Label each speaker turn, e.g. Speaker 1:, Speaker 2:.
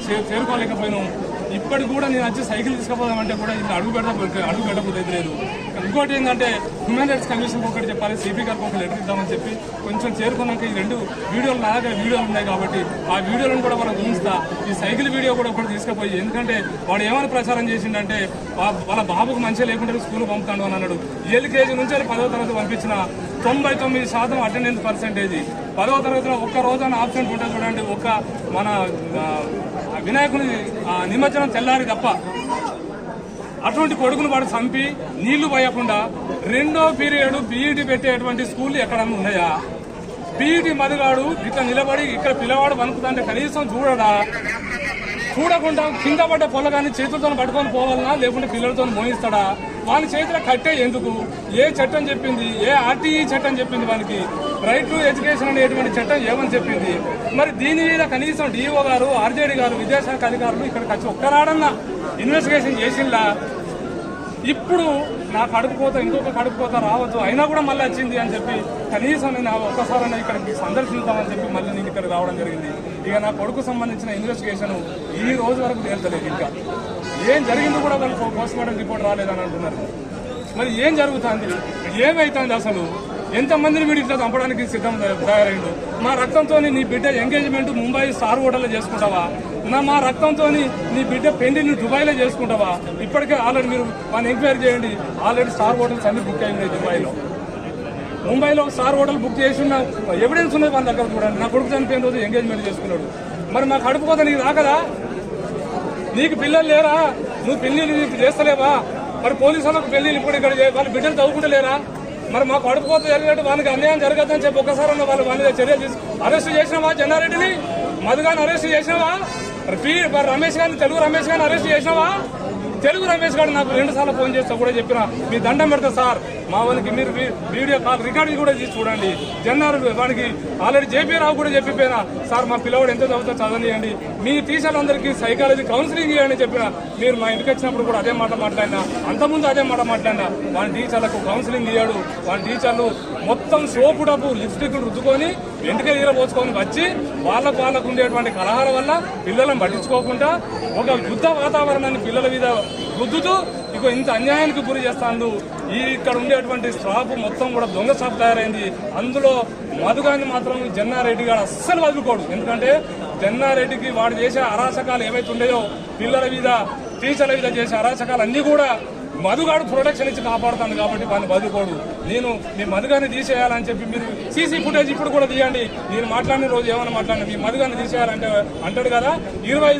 Speaker 1: చేరుకోలేకపోయినాం. ఇప్పటికి కూడా నేను వచ్చి సైకిల్ తీసుకుపోదామంటే కూడా ఇది అడుగు పెట్టకపోతే లేదు. ఇంకోటి ఏంటంటే హ్యూమన్ రైట్స్ కమిషన్ ఒకటి చెప్పాలి, సిపి గారికి ఒక లెటర్ ఇద్దామని చెప్పి కొంచెం చేరుకున్నాక ఈ 2 వీడియోలు నా దగ్గర వీడియోలు ఉన్నాయి కాబట్టి ఆ వీడియోలను కూడా మనం ఉంచుతా. ఈ సైకిల్ వీడియో కూడా ఒకటి తీసుకుపోయి, ఎందుకంటే వాడు ఏమైనా ప్రచారం చేసిండంటే వాళ్ళ బాబుకు మంచిగా లేకుంటే స్కూల్ పంపుతాడు అని అన్నాడు. LKG నుంచి 10వ తరగతి పంపించిన 99% అటెండెన్స్ పర్సెంటేజ్. 10వ తరగతిలో ఒక్క రోజున ఆబ్సెంట్ ఉంటుంది చూడండి, ఒక్క మన వినాయకుని నిమజ్జనం తెల్లారి తప్ప. అటువంటి కొడుకును వాడు చంపి నీళ్లు పోయకుండా 2వ పీరియడ్ పీఈటీ పెట్టేటువంటి స్కూళ్ళు ఎక్కడన్నా ఉన్నాయా? పీఈటీ మదిగాడు ఇట్లా నిలబడి ఇక్కడ పిల్లవాడు వణుకుతుంటే కనీసం చూడకుండా కింద పడ్డ పొలగాన్ని చేతులతో పట్టుకొని పోవాలన్నా, లేకుంటే పిల్లలతో మోయిస్తాడా? వాని చేతిలో కట్టే ఎందుకు? ఏ చట్టం చెప్పింది? ఏ RTE చట్టం చెప్పింది? వానికి రైట్ టు ఎడ్యుకేషన్ అనేటువంటి చట్టం ఏమని చెప్పింది? మరి దీని మీద కనీసం DO గారు, RJD గారు, విద్యాశాఖ అధికారులు ఇక్కడికి వచ్చి ఒక్కరాడన్నా ఇన్వెస్టిగేషన్ చేసిందా? ఇప్పుడు నా కడుపుకోత ఇంకొక కడుపుకోత రావచ్చు, అయినా కూడా మళ్ళీ వచ్చింది అని చెప్పి కనీసం నేను ఒక్కసారైనా ఇక్కడికి సందర్శిద్దామని చెప్పి మళ్ళీ నేను ఇక్కడికి రావడం జరిగింది. ఇక నా కొడుకు సంబంధించిన ఇన్వెస్టిగేషన్ ఈ రోజు వరకు తేల్చలేదు. ఇంకా ఏం జరిగిందో కూడా వాళ్ళు పోస్ట్మార్టం రిపోర్ట్ రాలేదని అంటున్నారు. మరి ఏం జరుగుతుంది? ఏమైతుంది అసలు? ఎంతమందిని వీడు ఇట్లా చంపడానికి సిద్ధం తయారైండు? మా రక్తంతో నీ బిడ్డ ఎంగేజ్మెంట్ ముంబై స్టార్ హోటల్లో చేసుకుంటావా? మా రక్తంతో నీ బిడ్డ పెళ్లిని దుబాయ్లో చేసుకుంటావా? ఇప్పటికే ఆల్రెడీ మీరు వాళ్ళని ఎంక్వైరీ చేయండి. ఆల్రెడీ స్టార్ హోటల్స్ అన్ని బుక్ అయినాయి దుబాయ్లో. ముంబైలో స్టార్ హోటల్ బుక్ చేసిన ఎవిడెన్స్ ఉన్నది వాళ్ళ దగ్గర. చూడండి, నా కొడుకు చనిపోయిన రోజు ఎంగేజ్మెంట్ చేసుకున్నాడు. మరి మా కడుపు పోతే నీకు రాకదా? నీకు పిల్లలు లేరా? నువ్వు పెళ్లిళ్ళు చేస్తలేవా? మరి పోలీసు వాళ్ళకు పెళ్లిళ్ళు ఇప్పుడు ఇక్కడ వాళ్ళ బిడ్డలు చదువుకుంటలేరా? మరి మాకు అడుపుకోత జరిగినట్టు వాళ్ళకి అన్యాయం జరగద్దని చెప్పి ఒక్కసారి వాళ్ళ మీద చర్యలు అరెస్ట్ చేసినావా? జన్నారెడ్డిని, మధుగాని అరెస్ట్ చేసినావా? రమేష్ గారిని, తెలుగు రమేష్ గారిని అరెస్ట్ చేసినావా? తెలుగు రమేష్ గారు నాకు 2 సార్లు ఫోన్ చేస్తా కూడా చెప్పిన, మీ దండం పెడతా సార్, మా వానికి మీరు వీడియో కాల్ రికార్డింగ్ కూడా తీసి చూడండి. వానికి ఆల్రెడీ JP రావు కూడా చెప్పిపోయినా, సార్ మా పిల్లవాడు ఎంత చదువుతా చదవనియండి, మీ టీచర్లందరికీ సైకాలజీ కౌన్సిలింగ్ ఇవ్వండి చెప్పిన. మీరు మా ఇంటికి వచ్చినప్పుడు కూడా అదే మాట మాట్లాడినా, అంతకుముందు అదే మాట మాట్లాడినా. వాని టీచర్లకు కౌన్సిలింగ్ ఇవ్వడు. వాని టీచర్లు మొత్తం సోపు డబ్బు లిప్స్టిక్లు రుద్దుకొని వెంటనే పోసుకొని వచ్చి వాళ్ళకు ఉండేటువంటి కలహాల వల్ల పిల్లలను పట్టించుకోకుండా ఒక యుద్ధ వాతావరణాన్ని పిల్లల మీద రుద్దుతూ ఇక ఇంత అన్యాయానికి గురి చేస్తాను. ఇక్కడ ఉండేటువంటి స్టాఫ్ మొత్తం కూడా దొంగ స్టాఫ్ తయారైంది. అందులో మధుగాని మాత్రం జన్నారెడ్డి గారు అస్సలు వదులుకోడు. ఎందుకంటే జన్నారెడ్డికి వాడు చేసే అరాచకాలు ఏవైతే ఉన్నాయో, పిల్లల మీద టీచర్ల మీద చేసే అరాచకాలు అన్ని కూడా మధుగాడు ప్రొటెక్షన్ ఇచ్చి కాపాడుతాను కాబట్టి వాడిని వదులుకోడు. నేను మీ మధుగాన్ని తీసేయాలని చెప్పి మీరు CC ఫుటేజ్ ఇప్పుడు కూడా తీయండి. నేను మాట్లాడిన రోజు ఏమైనా మాట్లాడినా మీ మధుగాన్ని తీసేయాలంటే అంటాడు కదా. 25